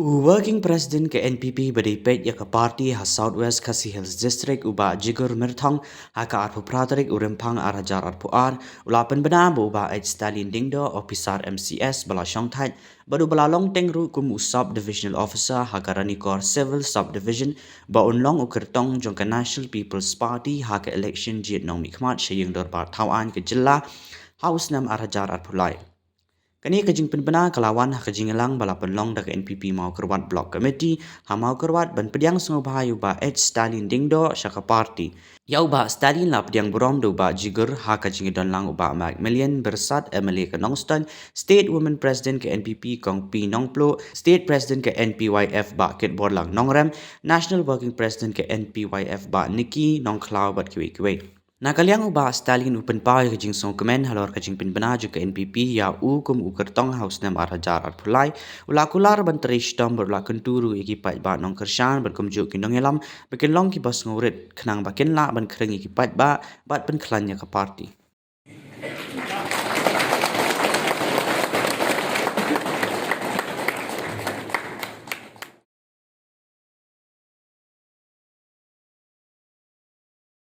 Working President ke NPP beripet ya ke parti ha Southwest Khasi Hills District uba jigur mirthong ha ka arpu pratarik urempang arajar arpu ulapan bena uba Stalin dingdo ophisar MCS bala shongthait baru bala long tengru kum usab divisional officer ha karani kor civil subdivision ba unlong ukertong jong ke National People's Party ha ke election jit nong mikmat sheying dor bar tawan ke jilla haus nam arajar arpu lai. Kani kajing penbena kalawan kajing elang balapan long dak NPP Mawkyrwat Block Committee ha Mawkyrwat ban pediang sungu bahayu ba Stalin dingdo syaka parti. Ya uba Stalin la pediang burom do ba jigur ha kajing don lang uba Macmillan bersat MLA ke Nongston, State Women President ke NPP Kong P Nongplo, State President ke NPYF ba Kit Borlang Nongrem, National Working President ke NPYF ba Nikki Nongklau bat kiwi-kiwi. Nakaliang uba Stalin upen pau ke jing song kemen halor ke jing penbena juga NPP ya kum ukertong haus nam arajar arpulai ulakular ban terishtom berlakon turu ikipat ba nong kershan berkumjuk kinong elam bekin long ki bas ngurit kenang bakin la ban kering ikipat ba bat pen kelanya ke parti.